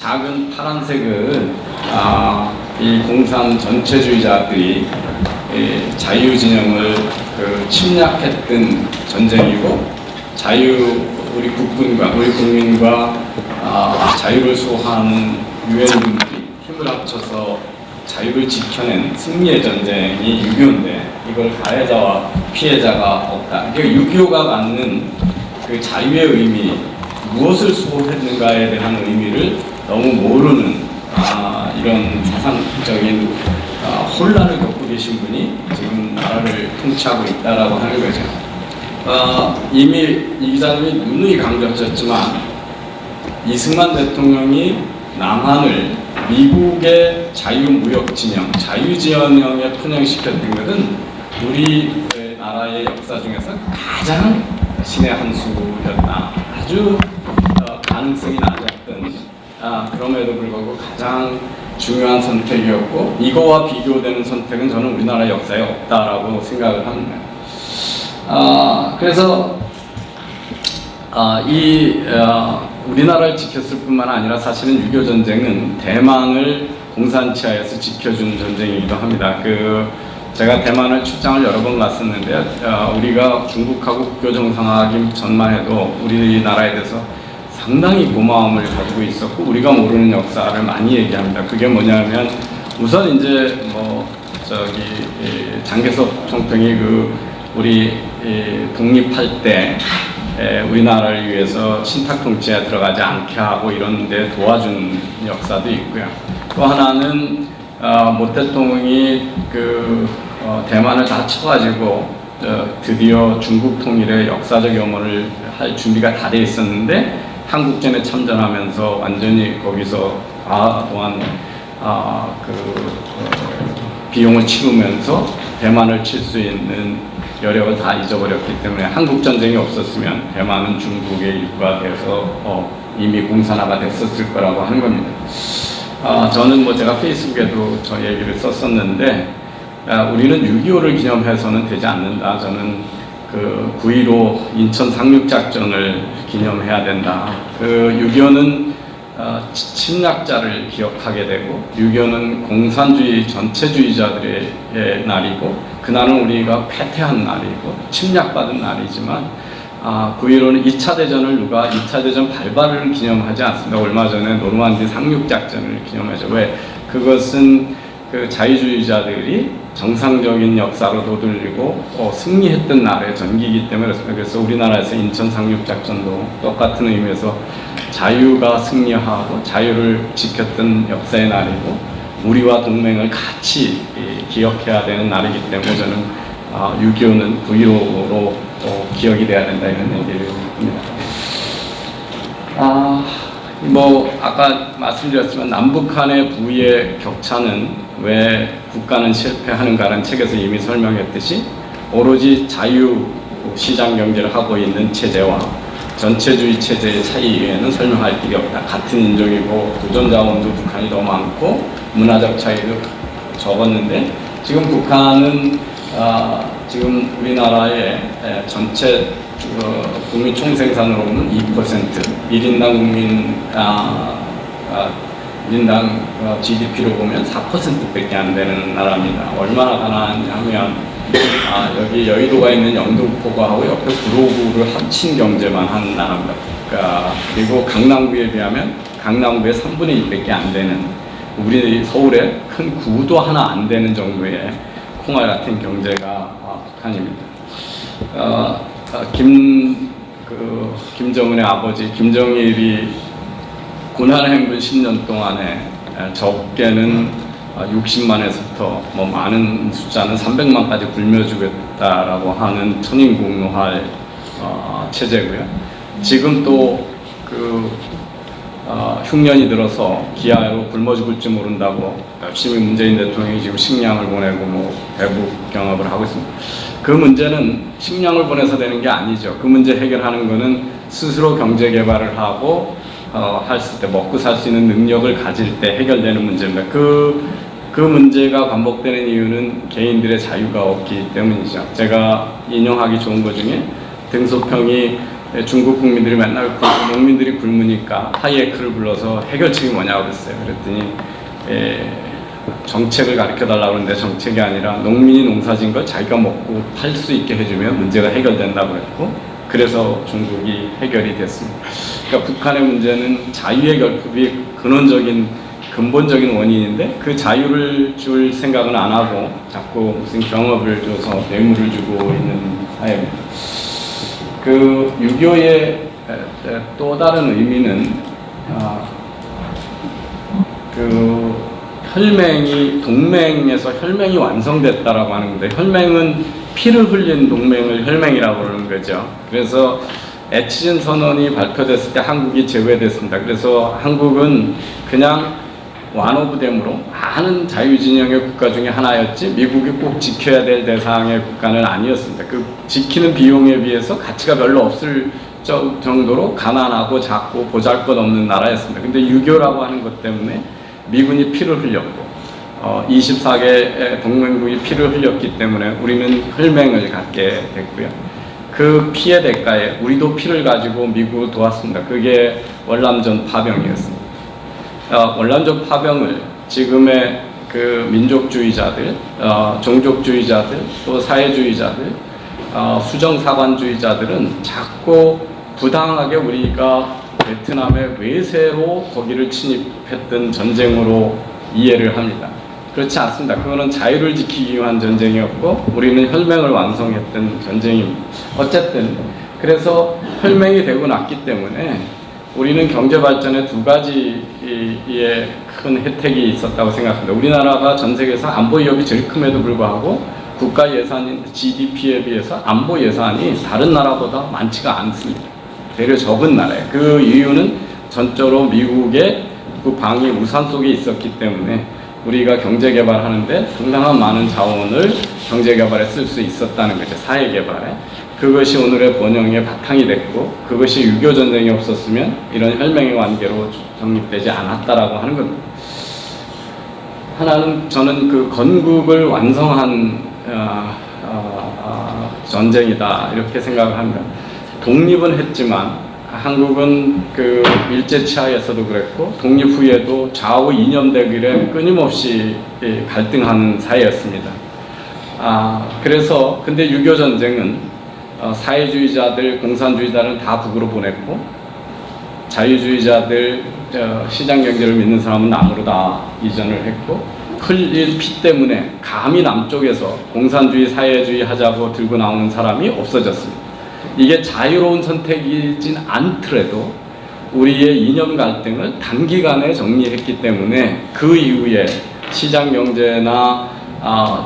작은 파란색은 이 공산 전체주의자들이 자유진영을 침략했던 전쟁이고, 우리 국군과 우리 국민과 자유를 수호하는 유엔군들이 힘을 합쳐서 자유를 지켜낸 승리의 전쟁이 6.25인데 이걸 가해자와 피해자가 없다. 그러니까 6.25가 갖는 그 자유의 의미, 무엇을 수호했는가에 대한 의미를 너무 모르는 이런 사상적인 혼란을 겪고 계신 분이 지금 나라를 통치하고 있다라고 하는 거죠. 이미 이 기자님이 누누이 강조하셨지만 이승만 대통령이 남한을 미국의 자유무역진영, 자유지연령에 편향시켰던 것은 우리 나라의 역사 중에서 가장 신의 한 수였다. 아주 가능성이 낮았던, 그럼에도 불구하고 가장 중요한 선택이었고, 이거와 비교되는 선택은 저는 우리나라 역사에 없다라고 생각을 합니다. 그래서 우리나라를 지켰을 뿐만 아니라 사실은 6.25 전쟁은 대만을 공산치하에서 지켜준 전쟁이기도 합니다. 제가 대만을 출장을 여러 번 갔었는데, 우리가 중국하고 국교 정상화하기 전만 해도 우리나라에 대해서 상당히 고마움을 가지고 있었고, 우리가 모르는 역사를 많이 얘기합니다. 그게 뭐냐면, 우선 이제 장개석 총통이 우리 독립할 때 우리나라를 위해서 신탁 통치에 들어가지 않게 하고 이런 데 도와준 역사도 있고요. 또 하나는 모 대통령이 대만을 다 쳐가지고 드디어 중국 통일의 역사적 염원을 할 준비가 다 돼 있었는데, 한국전에 참전하면서 완전히 거기서 또한 비용을 치르면서 대만을 칠 수 있는 여력을 다 잊어버렸기 때문에, 한국전쟁이 없었으면 대만은 중국의 일부가 돼서 이미 공산화가 됐었을 거라고 하는 겁니다. 저는 제가 페이스북에도 저 얘기를 썼었는데, 우리는 6.25를 기념해서는 되지 않는다. 저는 9.15 인천 상륙작전을 기념해야 된다. 6.25는 침략자를 기억하게 되고, 6.25는 공산주의 전체주의자들의 날이고, 그날은 우리가 패퇴한 날이고 침략받은 날이지만, 9.15는 2차 대전을 2차 대전 발발을 기념하지 않습니다. 얼마 전에 노르만디 상륙작전을 기념하죠. 왜? 그것은 자유주의자들이 정상적인 역사로 도들리고 승리했던 날의 전기이기 때문에, 그래서 우리나라에서 인천 상륙작전도 똑같은 의미에서 자유가 승리하고 자유를 지켰던 역사의 날이고, 우리와 동맹을 같이 기억해야 되는 날이기 때문에 저는 6.25는 9.15로 기억이 돼야 된다, 이런 얘기를 합니다. 아까 말씀드렸지만 남북한의 부의 격차는 왜 국가는 실패하는가라는 책에서 이미 설명했듯이, 오로지 자유시장 경제를 하고 있는 체제와 전체주의 체제의 차이 외에는 설명할 길이 없다. 같은 인종이고 도전자원도 북한이 더 많고 문화적 차이도 적었는데, 지금 북한은 지금 우리나라의 전체 국민 총생산으로는 2%, 1인당 GDP로 보면 4%밖에 안 되는 나라입니다. 얼마나 가난하냐면, 여기 여의도가 있는 영등포구하고 옆에 구로구를 합친 경제만 한 나라입니다. 그리고 강남구에 비하면 강남구의 3분의 1밖에 안 되는, 우리 서울에 큰 구도 하나 안 되는 정도의 콩알 같은 경제가 북한입니다. 김정은의 아버지 김정일이 군한행군 10년 동안에 적게는 60만에서부터 많은 숫자는 300만까지 굶겨주겠다라고 하는 천인공노할 체제고요. 지금 또 흉년이 들어서 기아로 굶어 죽을지 모른다고 열심히 문재인 대통령이 지금 식량을 보내고 대북 경합을 하고 있습니다. 그 문제는 식량을 보내서 되는 게 아니죠. 그 문제 해결하는 거는 스스로 경제 개발을 하고 했을 때 먹고 살 수 있는 능력을 가질 때 해결되는 문제입니다. 그 문제가 반복되는 이유는 개인들의 자유가 없기 때문이죠. 제가 인용하기 좋은 것 중에 등소평이 중국 국민들이 맨날 농민들이 굶으니까 하이에크를 불러서 해결책이 뭐냐고 그랬어요. 그랬더니 정책을 가르쳐달라고 하는데 정책이 아니라 농민이 농사진 걸 자기가 먹고 팔 수 있게 해주면 문제가 해결된다고 그랬고, 그래서 중국이 해결이 됐습니다. 그러니까 북한의 문제는 자유의 결핍이 근본적인 원인인데, 그 자유를 줄 생각은 안 하고 자꾸 무슨 경업을 줘서 뇌물을 주고 있는 사회입니다. 그 6.25의 또 다른 의미는 그 동맹에서 혈맹이 완성됐다라고 하는 건데, 혈맹은 피를 흘린 동맹을 혈맹이라고 그러는 거죠. 그래서 에치즌 선언이 발표됐을 때 한국이 제외됐습니다. 그래서 한국은 그냥 완오브댐으로 많은 자유진영의 국가 중에 하나였지 미국이 꼭 지켜야 될 대상의 국가는 아니었습니다. 그 지키는 비용에 비해서 가치가 별로 없을 정도로 가난하고 작고 보잘것없는 나라였습니다. 근데 6.25라고 하는 것 때문에 미군이 피를 흘렸고 24개 동맹국이 피를 흘렸기 때문에 우리는 혈맹을 갖게 됐고요. 그 피의 대가에 우리도 피를 가지고 미국을 도왔습니다. 그게 월남전 파병이었습니다. 월남전 파병을 지금의 그 민족주의자들, 종족주의자들, 또 사회주의자들, 수정사관주의자들은 자꾸 부당하게 우리가 베트남의 외세로 거기를 침입했던 전쟁으로 이해를 합니다. 그렇지 않습니다. 그거는 자유를 지키기 위한 전쟁이었고 우리는 혈맹을 완성했던 전쟁입니다. 어쨌든 그래서 혈맹이 되고 났기 때문에 우리는 경제 발전에 두 가지의 큰 혜택이 있었다고 생각합니다. 우리나라가 전 세계에서 안보 위협이 제일 큼에도 불구하고 국가 예산인 GDP에 비해서 안보 예산이 다른 나라보다 많지가 않습니다. 대려 적은 나라예요. 그 이유는 전적으로 미국의 그 방위 우산 속에 있었기 때문에 우리가 경제 개발하는데 상당한 많은 자원을 경제 개발에 쓸 수 있었다는 거죠. 사회 개발에. 그것이 오늘의 번영의 바탕이 됐고, 그것이 6.25 전쟁이 없었으면 이런 혈맹의 관계로 정립되지 않았다라고 하는 겁니다. 하나는 저는 그 건국을 완성한 전쟁이다 이렇게 생각을 합니다. 독립은 했지만 한국은 그 일제치하에서도 그랬고 독립 후에도 좌우 이념대결에 끊임없이 갈등하는 사회였습니다. 그래서 근데 6.25 전쟁은 사회주의자들, 공산주의자들은 다 북으로 보냈고 자유주의자들, 시장 경제를 믿는 사람은 남으로 다 이전을 했고, 흘린 피 때문에 감히 남쪽에서 공산주의, 사회주의 하자고 들고 나오는 사람이 없어졌습니다. 이게 자유로운 선택이진 않더라도 우리의 이념 갈등을 단기간에 정리했기 때문에 그 이후에 시장 경제나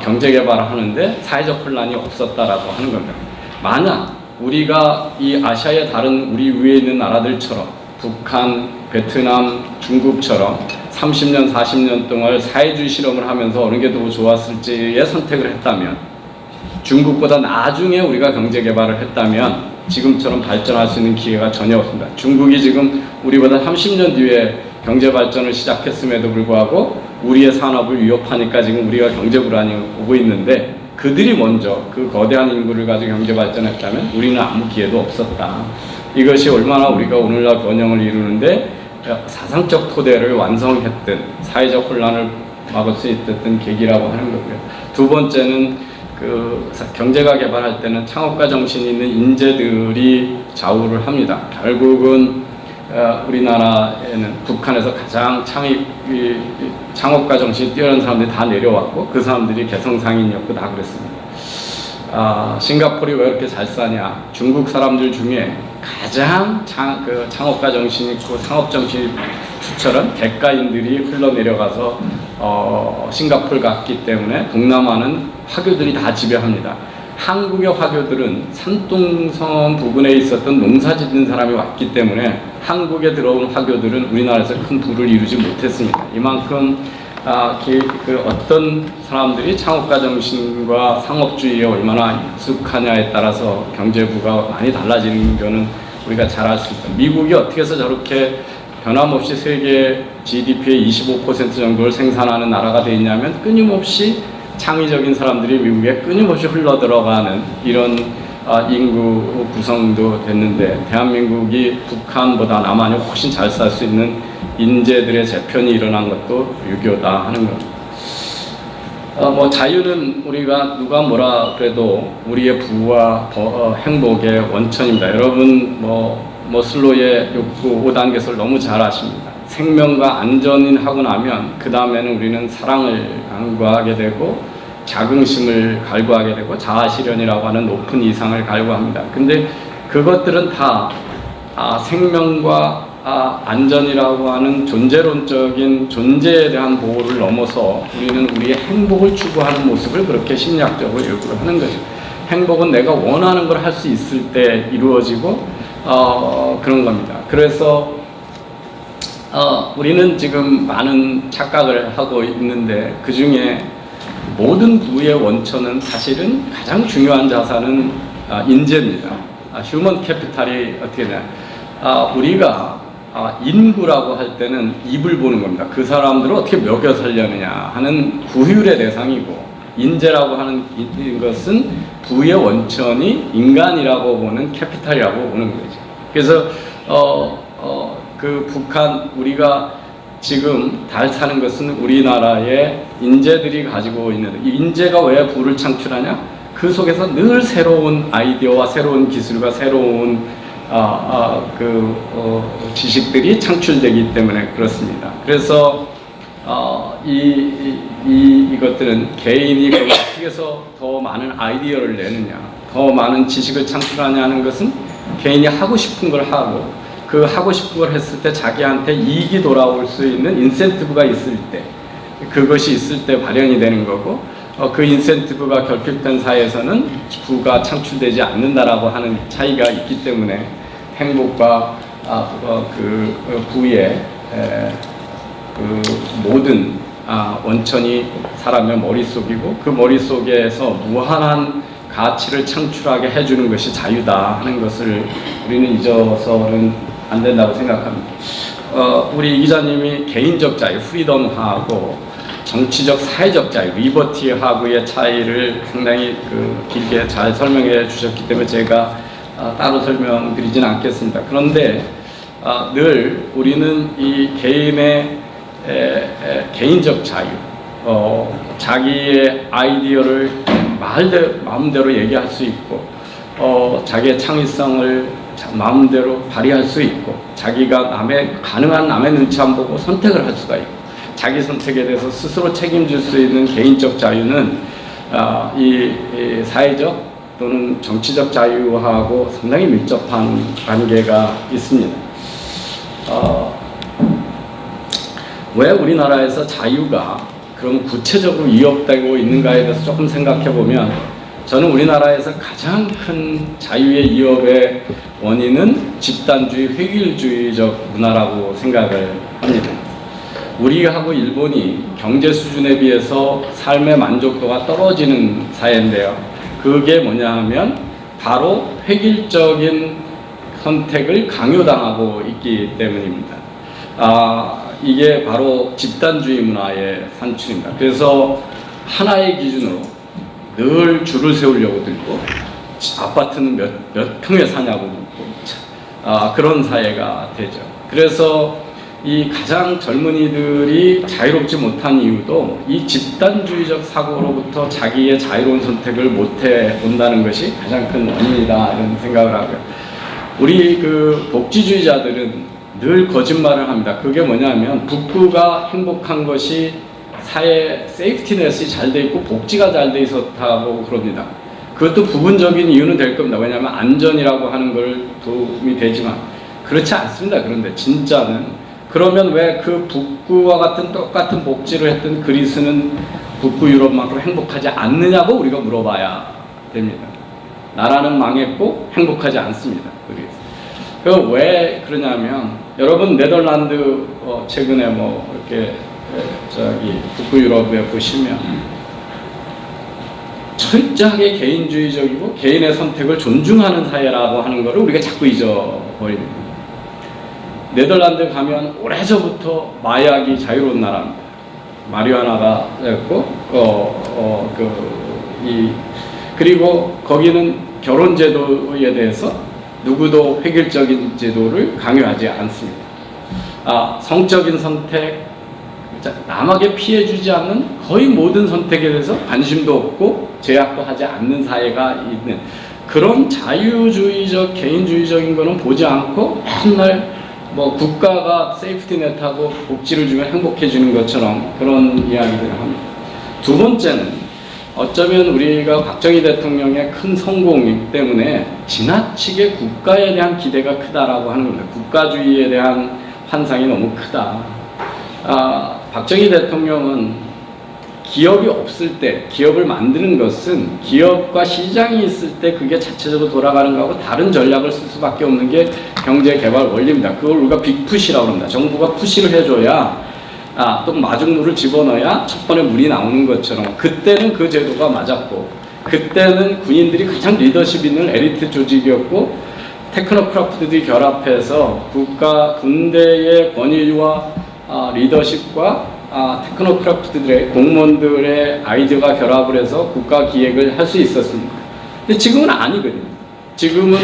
경제 개발을 하는데 사회적 혼란이 없었다라고 하는 겁니다. 만약 우리가 이 아시아의 다른 우리 위에 있는 나라들처럼 북한, 베트남, 중국처럼 30년, 40년 동안 사회주의 실험을 하면서 어느 게 더 좋았을지의 선택을 했다면, 중국보다 나중에 우리가 경제 개발을 했다면 지금처럼 발전할 수 있는 기회가 전혀 없습니다. 중국이 지금 우리보다 30년 뒤에 경제 발전을 시작했음에도 불구하고 우리의 산업을 위협하니까 지금 우리가 경제 불안이 오고 있는데, 그들이 먼저 그 거대한 인구를 가지고 경제 발전했다면 우리는 아무 기회도 없었다. 이것이 얼마나 우리가 오늘날 번영을 이루는데 사상적 토대를 완성했던, 사회적 혼란을 막을 수 있었던 계기라고 하는 거고요. 두 번째는 그 경제가 개발할 때는 창업가 정신이 있는 인재들이 좌우를 합니다. 결국은 우리나라에는 북한에서 가장 창업가 정신이 뛰어난 사람들이 다 내려왔고 그 사람들이 개성상인이었고 다 그랬습니다. 싱가포르이 왜 이렇게 잘 사냐? 중국 사람들 중에 가장 창업가 정신 있고 상업 정신이 투철한 대가인들이 흘러내려가서 싱가포르 갔기 때문에 동남아는 화교들이 다 지배합니다. 한국의 화교들은 산둥성 부근에 있었던 농사 짓는 사람이 왔기 때문에 한국에 들어온 화교들은 우리나라에서 큰 부를 이루지 못했습니다. 이만큼 어떤 사람들이 창업가 정신과 상업주의에 얼마나 익숙하냐에 따라서 경제부가 많이 달라지는 거는 우리가 잘 알 수 있습니다. 미국이 어떻게 해서 저렇게 변함없이 세계 GDP의 25% 정도를 생산하는 나라가 되어 있냐면, 끊임없이 창의적인 사람들이 미국에 끊임없이 흘러들어가는 이런 인구 구성도 됐는데 대한민국이 북한보다 남한이 훨씬 잘 살 수 있는 인재들의 재편이 일어난 것도 6.25다 하는 겁니다. 뭐 자유는 우리가 누가 뭐라 그래도 우리의 부와 행복의 원천입니다. 여러분 머슬로의 욕구 5단계를 너무 잘 아십니다. 생명과 안전이 하고 나면 그 다음에는 우리는 사랑을 간구하게 되고 자긍심을 갈구하게 되고 자아실현이라고 하는 높은 이상을 갈구합니다. 근데 그것들은 다 생명과 안전이라고 하는 존재론적인 존재에 대한 보호를 넘어서 우리는 우리의 행복을 추구하는 모습을 그렇게 심리학적으로 요구하는 거죠. 행복은 내가 원하는 걸 할 수 있을 때 이루어지고 그런 겁니다. 그래서 우리는 지금 많은 착각을 하고 있는데 그 중에 모든 부의 원천은 사실은 가장 중요한 자산은 인재입니다. 휴먼 캐피탈이 어떻게 되냐. 우리가 인구라고 할 때는 입을 보는 겁니다. 그 사람들을 어떻게 먹여 살려느냐 하는 구휼의 대상이고, 인재라고 하는 것은 부의 원천이 인간이라고 보는 캐피탈이라고 보는 거죠. 그래서 그 북한 우리가 지금 잘 사는 것은 우리나라의 인재들이 가지고 있는, 이 인재가 왜 부를 창출하냐? 그 속에서 늘 새로운 아이디어와 새로운 기술과 새로운 지식들이 창출되기 때문에 그렇습니다. 그래서 이것들은 개인이 어떻게 해서 더 많은 아이디어를 내느냐, 더 많은 지식을 창출하냐 하는 것은 개인이 하고 싶은 걸 하고, 그 하고 싶은 걸 했을 때 자기한테 이익이 돌아올 수 있는 인센티브가 있을 때, 그것이 있을 때 발현이 되는 거고, 그 인센티브가 결핍된 사회에서는 부가 창출되지 않는다라고 하는 차이가 있기 때문에 행복과 부의 그 모든 원천이 사람의 머릿속이고, 그 머릿속에서 무한한 가치를 창출하게 해주는 것이 자유다 하는 것을 우리는 잊어서는 안 된다고 생각합니다. 우리 이 기자님이 개인적 자유, 프리덤하고 정치적, 사회적 자유, 리버티하고의 차이를 상당히 길게 잘 설명해 주셨기 때문에 제가 따로 설명드리진 않겠습니다. 그런데 늘 우리는 이 개인의 개인적 자유, 자기의 아이디어를 마음대로 얘기할 수 있고, 자기의 창의성을 마음대로 발휘할 수 있고, 자기가 가능한 남의 눈치 안 보고 선택을 할 수가 있고, 자기 선택에 대해서 스스로 책임질 수 있는 개인적 자유는 이 사회적 또는 정치적 자유하고 상당히 밀접한 관계가 있습니다. 왜 우리나라에서 자유가 그럼 구체적으로 위협되고 있는가에 대해서 조금 생각해 보면, 저는 우리나라에서 가장 큰 자유의 위협의 원인은 집단주의, 획일주의적 문화라고 생각을 합니다. 우리하고 일본이 경제 수준에 비해서 삶의 만족도가 떨어지는 사회인데요. 그게 뭐냐 하면 바로 획일적인 선택을 강요당하고 있기 때문입니다. 이게 바로 집단주의 문화의 산출입니다. 그래서 하나의 기준으로 늘 줄을 세우려고 들고, 아파트는 몇 평에 사냐고 묻고, 그런 사회가 되죠. 그래서 이 가장 젊은이들이 자유롭지 못한 이유도 이 집단주의적 사고로부터 자기의 자유로운 선택을 못해 온다는 것이 가장 큰 원인이다, 이런 생각을 하고요. 우리 복지주의자들은 늘 거짓말을 합니다. 그게 뭐냐면 북부가 행복한 것이 사회 세이프티넷이 잘 돼 있고 복지가 잘 돼 있었다고 그럽니다. 그것도 부분적인 이유는 될 겁니다. 왜냐하면 안전이라고 하는 걸 도움이 되지만 그렇지 않습니다. 그런데 진짜는, 그러면 왜 그 북부와 같은 똑같은 복지를 했던 그리스는 북부 유럽만큼 행복하지 않느냐고 우리가 물어봐야 됩니다. 나라는 망했고 행복하지 않습니다. 그리스. 왜 그러냐면, 여러분 네덜란드 최근에 이렇게 북부 유럽에 보시면 철저하게 개인주의적이고 개인의 선택을 존중하는 사회라고 하는 것을 우리가 자꾸 잊어버립니다. 네덜란드 가면 오래전부터 마약이 자유로운 나라입니다. 마리화나가 됐고, 그리고 거기는 결혼 제도에 대해서 누구도 획일적인 제도를 강요하지 않습니다. 성적인 선택, 남에게 피해 주지 않는 거의 모든 선택에 대해서 관심도 없고 제약도 하지 않는 사회가 있는 그런 자유주의적, 개인주의적인 거는 보지 않고 맨날 뭐 국가가 세이프티넷하고 복지를 주면 행복해지는 것처럼 그런 이야기들을 합니다. 두 번째는 어쩌면 우리가 박정희 대통령의 큰 성공이기 때문에 지나치게 국가에 대한 기대가 크다라고 하는 겁니다. 국가주의에 대한 환상이 너무 크다. 박정희 대통령은 기업이 없을 때, 기업을 만드는 것은 기업과 시장이 있을 때 그게 자체적으로 돌아가는 거하고 다른 전략을 쓸 수밖에 없는 게 경제개발 원리입니다. 그걸 우리가 빅푸시라고 합니다. 정부가 푸시를 해줘야 또 마중물을 집어넣어야 첫 번에 물이 나오는 것처럼 그때는 그 제도가 맞았고 그때는 군인들이 가장 리더십 있는 에리트 조직이었고 테크노크라프트들이 결합해서 군대의 권위와 리더십과 테크노크라프트들의 공무원들의 아이디어가 결합을 해서 국가 기획을 할 수 있었습니다. 근데 지금은 아니거든요. 지금은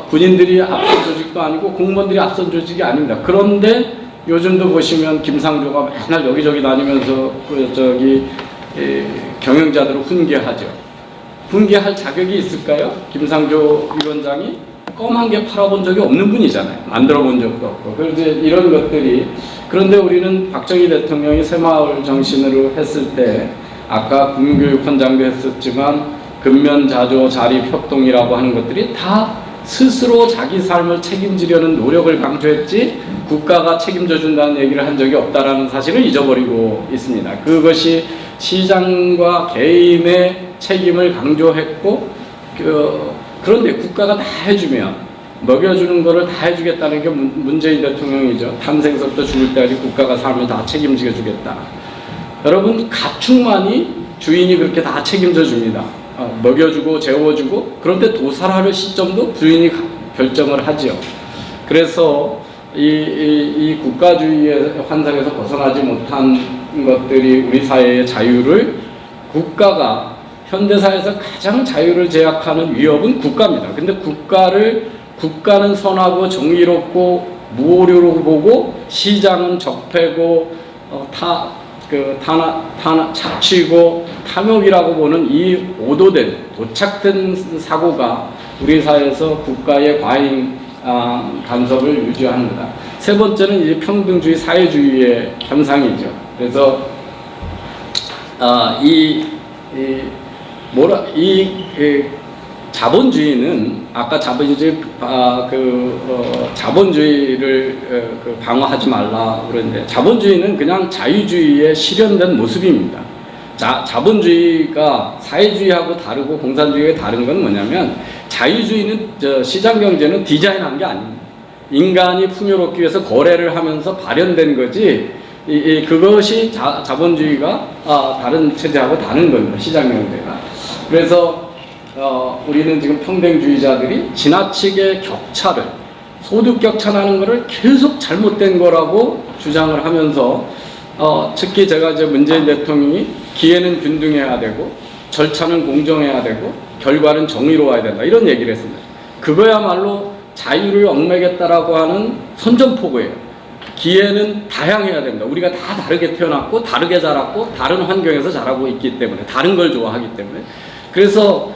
군인들이 앞선 조직도 아니고 공무원들이 앞선 조직이 아닙니다. 그런데 요즘도 보시면 김상조가 맨날 여기저기 다니면서 경영자들을 훈계하죠. 훈계할 자격이 있을까요? 김상조 위원장이 껌 한 개 팔아본 적이 없는 분이잖아요. 만들어 본 적도 없고. 그래서 이런 것들이 그런데 우리는 박정희 대통령이 새마을 정신으로 했을 때 아까 국민교육원장도 했었지만 근면자조 자립협동이라고 하는 것들이 다 스스로 자기 삶을 책임지려는 노력을 강조했지 국가가 책임져 준다는 얘기를 한 적이 없다라는 사실을 잊어버리고 있습니다. 그것이 시장과 개인의 책임을 강조했고 그런데 국가가 다 해주면 먹여주는 거를 다 해주겠다는 게 문재인 대통령이죠. 탄생서부터 죽을 때까지 국가가 삶을 다 책임져 주겠다. 여러분 가축만이 주인이 그렇게 다 책임져 줍니다. 먹여주고 재워주고 그런데 도살할 시점도 주인이 결정을 하지요. 그래서 이 국가주의의 환상에서 벗어나지 못한 것들이 우리 사회의 자유를 국가가 현대사에서 가장 자유를 제약하는 위협은 국가입니다. 근데 국가는 선하고 정의롭고 무오류로 보고 시장은 적폐고 착취고 탐욕이라고 보는 이 도착된 사고가 우리 사회에서 국가의 과잉 간섭을 유지합니다. 세 번째는 이제 평등주의, 사회주의의 현상이죠. 그래서 자본주의는 아까 자본주의를 방어하지 말라 그러는데 자본주의는 그냥 자유주의의 실현된 모습입니다. 자본주의가 사회주의하고 다르고 공산주의가 다른 건 뭐냐면 자유주의는 시장경제는 디자인한 게 아닙니다. 인간이 풍요롭기 위해서 거래를 하면서 발현된 거지 그것이 자본주의가 다른 체제하고 다른 겁니다. 시장경제가. 그래서 우리는 지금 평등주의자들이 지나치게 소득 격차라는 것을 계속 잘못된 거라고 주장을 하면서 특히 제가 이제 문재인 대통령이 기회는 균등해야 되고 절차는 공정해야 되고 결과는 정의로워야 된다 이런 얘기를 했습니다. 그거야말로 자유를 얽매겠다라고 하는 선전포고예요. 기회는 다양해야 됩니다. 우리가 다 다르게 태어났고 다르게 자랐고 다른 환경에서 자라고 있기 때문에 다른 걸 좋아하기 때문에 그래서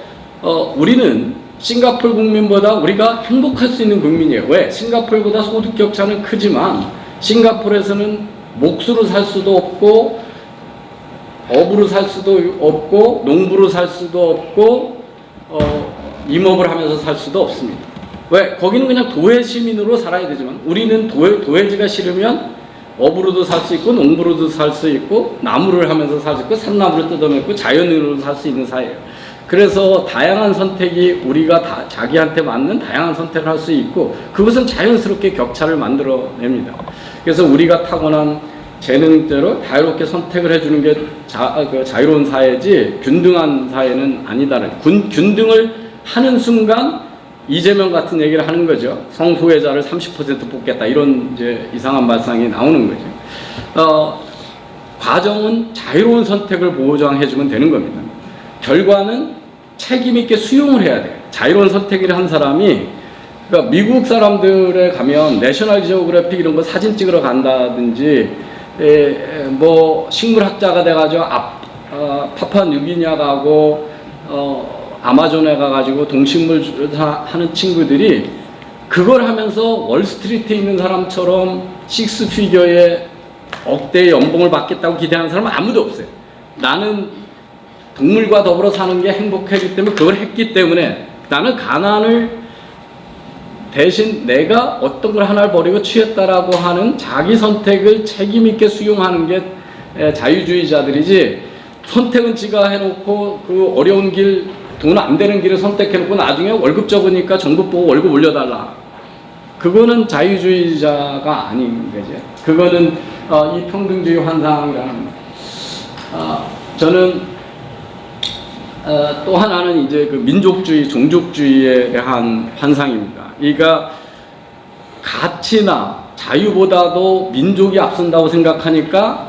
우리는 싱가포르 국민보다 우리가 행복할 수 있는 국민이에요. 왜? 싱가포르보다 소득 격차는 크지만 싱가포르에서는 몫으로 살 수도 없고 업으로 살 수도 없고 농부로 살 수도 없고 임업을 하면서 살 수도 없습니다. 왜? 거기는 그냥 도회 시민으로 살아야 되지만 우리는 도회지가 싫으면 업으로도 살 수 있고 농부로도 살 수 있고 나무를 하면서 살 수 있고 산나무를 뜯어먹고 자연으로도 살 수 있는 사회예요. 그래서 다양한 선택이 우리가 다 자기한테 맞는 다양한 선택을 할 수 있고 그것은 자연스럽게 격차를 만들어냅니다. 그래서 우리가 타고난 재능대로 자유롭게 선택을 해주는 게 자유로운 사회지 균등한 사회는 아니다는 균등을 하는 순간 이재명 같은 얘기를 하는 거죠. 성소외자를 30% 뽑겠다 이런 이제 이상한 발상이 나오는 거죠. 과정은 자유로운 선택을 보장해주면 되는 겁니다. 결과는 책임 있게 수용을 해야 돼요. 자유로운 선택을 한 사람이, 그러니까 미국 사람들에 가면 내셔널 지오그래픽 이런 거 사진 찍으러 간다든지, 뭐 식물학자가 돼가지고 파푸아뉴기니아 가고 아마존에 가가지고 동식물 하는 친구들이 그걸 하면서 월스트리트에 있는 사람처럼 식스피겨의 억대의 연봉을 받겠다고 기대하는 사람은 아무도 없어요. 나는 동물과 더불어 사는 게 행복하기 때문에 그걸 했기 때문에 나는 가난을 대신 내가 어떤 걸 하나를 버리고 취했다라고 하는 자기 선택을 책임 있게 수용하는 게 자유주의자들이지, 선택은 지가 해놓고 그 어려운 길, 돈 안 되는 길을 선택해놓고 나중에 월급 적으니까 정부 보고 월급 올려달라. 그거는 자유주의자가 아닌 거죠. 그거는 이 평등주의 환상이라는 저는 또 하나는 이제 그 민족주의, 종족주의에 대한 환상입니다. 그러니까 가치나 자유보다도 민족이 앞선다고 생각하니까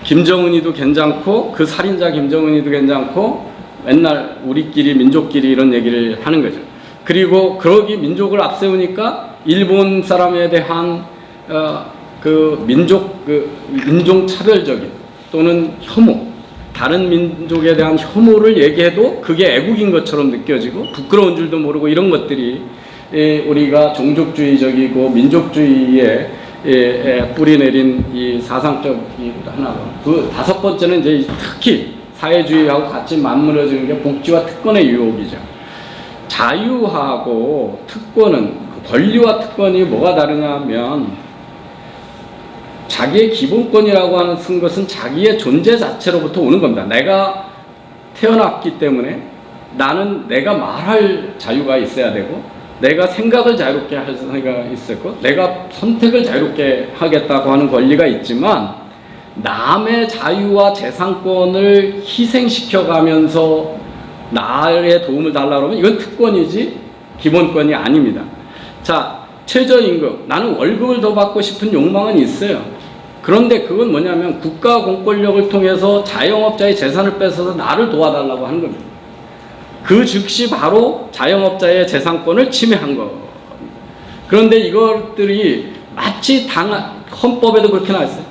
김정은이도 괜찮고 그 살인자 김정은이도 괜찮고 맨날 우리끼리 민족끼리 이런 얘기를 하는 거죠. 그리고 그러기 민족을 앞세우니까 일본 사람에 대한 그 인종 차별적인 또는 혐오, 다른 민족에 대한 혐오를 얘기해도 그게 애국인 것처럼 느껴지고 부끄러운 줄도 모르고 이런 것들이 우리가 종족주의적이고 민족주의에 뿌리내린 이 사상적인 하나고, 그 다섯 번째는 이제 특히 사회주의하고 같이 맞물어지는 게 복지와 특권의 유혹이죠. 자유하고 특권은, 권리와 특권이 뭐가 다르냐면 자기의 기본권이라고 하는 것은 자기의 존재 자체로부터 오는 겁니다. 내가 태어났기 때문에 나는 내가 말할 자유가 있어야 되고, 내가 생각을 자유롭게 할 수가 있었고, 내가 선택을 자유롭게 하겠다고 하는 권리가 있지만, 남의 자유와 재산권을 희생시켜가면서 나의 도움을 달라고 하면 이건 특권이지 기본권이 아닙니다. 자, 최저임금. 나는 월급을 더 받고 싶은 욕망은 있어요. 그런데 그건 뭐냐면 국가 공권력을 통해서 자영업자의 재산을 뺏어서 나를 도와달라고 하는 겁니다. 그 즉시 바로 자영업자의 재산권을 침해한 거. 그런데 이것들이 마치 헌법에도 그렇게 나왔어요.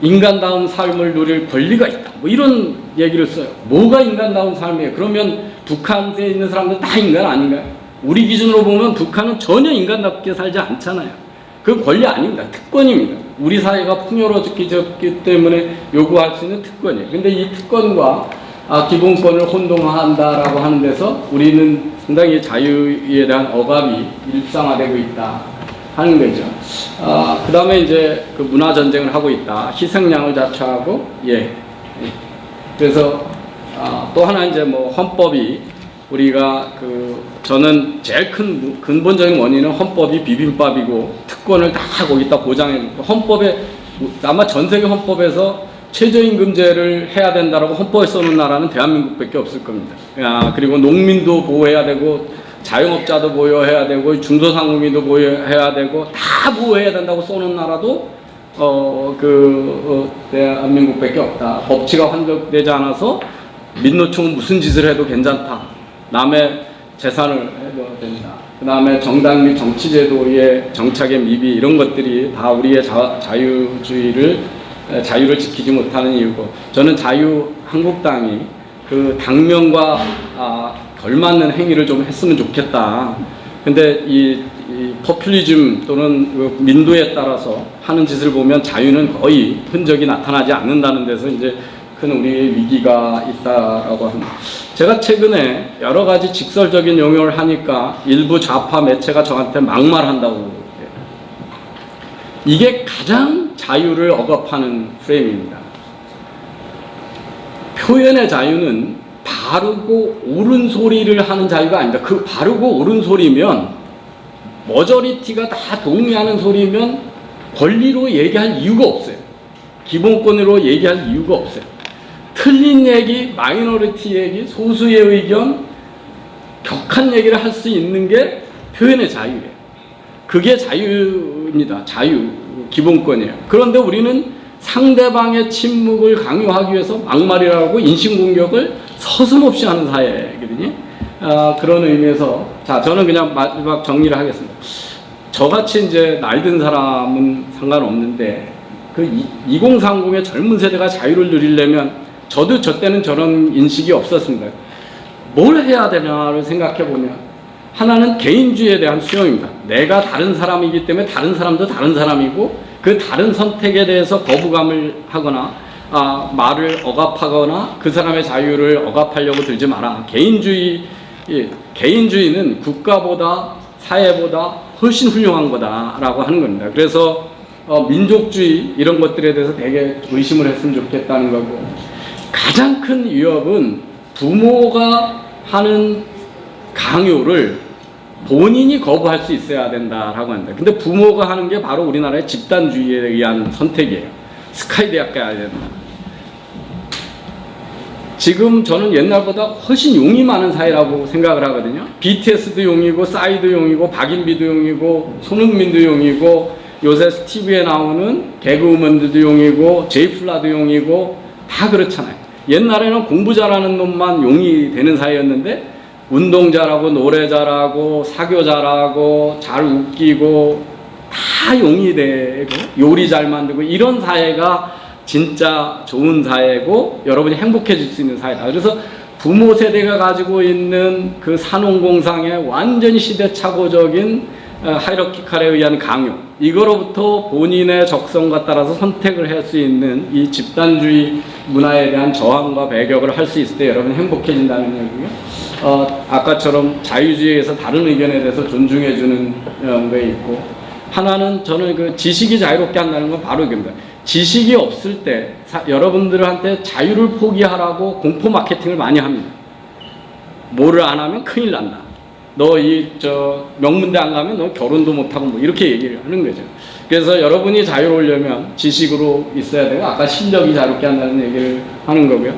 인간다운 삶을 누릴 권리가 있다. 뭐 이런 얘기를 써요. 뭐가 인간다운 삶이에요? 그러면 북한에 있는 사람들 다 인간 아닌가요? 우리 기준으로 보면 북한은 전혀 인간답게 살지 않잖아요. 그 권리 아닙니다. 특권입니다. 우리 사회가 풍요로워졌기 때문에 요구할 수 있는 특권이에요. 근데 이 특권과 기본권을 혼동한다라고 하는 데서 우리는 상당히 자유에 대한 억압이 일상화되고 있다 하는 거죠. 그 다음에 이제 그 문화 전쟁을 하고 있다. 희생양을 자처하고, 그래서 또 하나 이제 뭐 헌법이 우리가 저는 제일 큰 근본적인 원인은 헌법이 비빔밥이고 특권을 다 거기다 보장해 주고, 헌법에 아마 전 세계 헌법에서 최저임금제를 해야 된다라고 헌법에 써놓은 나라는 대한민국밖에 없을 겁니다. 그리고 농민도 보호해야 되고 자영업자도 보호해야 되고 중소상공인도 보호해야 되고 다 보호해야 된다고 써놓은 나라도 대한민국밖에 없다. 법치가 환적되지 않아서 민노총은 무슨 짓을 해도 괜찮다. 남의 재산을 해도 된다. 그 다음에 정당 및 정치제도의 정착의 미비, 이런 것들이 다 우리의 자유를 지키지 못하는 이유고, 저는 한국당이 그 당명과 걸맞는 행위를 좀 했으면 좋겠다. 근데 이 포퓰리즘 또는 그 민도에 따라서 하는 짓을 보면 자유는 거의 흔적이 나타나지 않는다는 데서 이제 큰 우리의 위기가 있다라고 합니다. 제가 최근에 여러 가지 직설적인 용어를 하니까 일부 좌파 매체가 저한테 막말한다고 해요. 이게 가장 자유를 억압하는 프레임입니다. 표현의 자유는 바르고 옳은 소리를 하는 자유가 아닙니다. 그 바르고 옳은 소리면, 머저리티가 다 동의하는 소리면 권리로 얘기할 이유가 없어요. 기본권으로 얘기할 이유가 없어요. 틀린 얘기, 마이너리티 얘기, 소수의 의견, 격한 얘기를 할 수 있는 게 표현의 자유예요. 그게 자유입니다. 자유, 기본권이에요. 그런데 우리는 상대방의 침묵을 강요하기 위해서 막말이라고 인신공격을 서슴없이 하는 사회거든요. 그런 의미에서 자 저는 그냥 마지막 정리를 하겠습니다. 저같이 이제 나이 든 사람은 상관없는데 그 2030의 젊은 세대가 자유를 누리려면 저도 저 때는 저런 인식이 없었습니다. 뭘 해야 되냐를 생각해 보면 하나는 개인주의에 대한 수용입니다. 내가 다른 사람이기 때문에 다른 사람도 다른 사람이고 그 다른 선택에 대해서 거부감을 하거나 말을 억압하거나 그 사람의 자유를 억압하려고 들지 마라. 개인주의는 국가보다 사회보다 훨씬 훌륭한 거다라고 하는 겁니다. 그래서 민족주의 이런 것들에 대해서 되게 의심을 했으면 좋겠다는 거고 가장 큰 위협은 부모가 하는 강요를 본인이 거부할 수 있어야 된다라고 합니다. 근데 부모가 하는 게 바로 우리나라의 집단주의에 의한 선택이에요. 스카이 대학 가야 된다. 지금 저는 옛날보다 훨씬 용이 많은 사회라고 생각을 하거든요. BTS도 용이고 싸이도 용이고 박인비도 용이고 손흥민도 용이고 요새 TV에 나오는 개그우먼들도 용이고 제이플라도 용이고 다 그렇잖아요. 옛날에는 공부 잘하는 놈만 용이 되는 사회였는데 운동 잘하고 노래 잘하고 사교 잘하고 잘 웃기고 다 용이 되고 요리 잘 만들고 이런 사회가 진짜 좋은 사회고 여러분이 행복해질 수 있는 사회다. 그래서 부모 세대가 가지고 있는 그 산업공상의 완전히 시대착오적인 하이러키칼에 의한 강요 이거로부터 본인의 적성과 따라서 선택을 할 수 있는 이 집단주의 문화에 대한 저항과 배격을 할 수 있을 때 여러분이 행복해진다는 얘기고요. 아까처럼 자유주의에서 다른 의견에 대해서 존중해주는 게 있고 하나는 저는 그 지식이 자유롭게 한다는 건 바로 이겁니다. 지식이 없을 때 여러분들한테 자유를 포기하라고 공포 마케팅을 많이 합니다. 뭐를 안 하면 큰일 난다. 너 명문대 안 가면 너 결혼도 못하고 뭐 이렇게 얘기를 하는 거죠. 그래서 여러분이 자유로우려면 지식으로 있어야 되고 아까 실력이 자유롭게 한다는 얘기를 하는 거고요.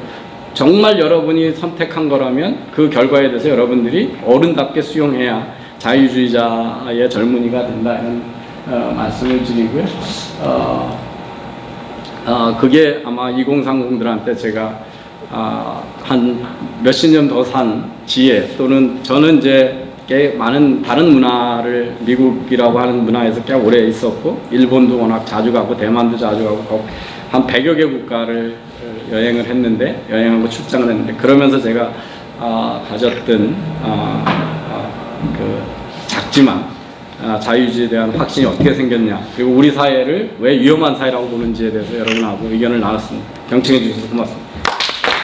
정말 여러분이 선택한 거라면 그 결과에 대해서 여러분들이 어른답게 수용해야 자유주의자의 젊은이가 된다는 말씀을 드리고요. 그게 아마 2030들한테 제가 한 몇십 년 더 산 지혜 또는 저는 이제 꽤 많은 다른 문화를 미국이라고 하는 문화에서 꽤 오래 있었고 일본도 워낙 자주 가고 대만도 자주 가고 한 100여 개 국가를 여행을 했는데 여행하고 출장을 했는데 그러면서 제가 가졌던 그 작지만 자유주의에 대한 확신이 어떻게 생겼냐 그리고 우리 사회를 왜 위험한 사회라고 보는지에 대해서 여러분하고 의견을 나눴습니다. 경청해 주셔서 고맙습니다.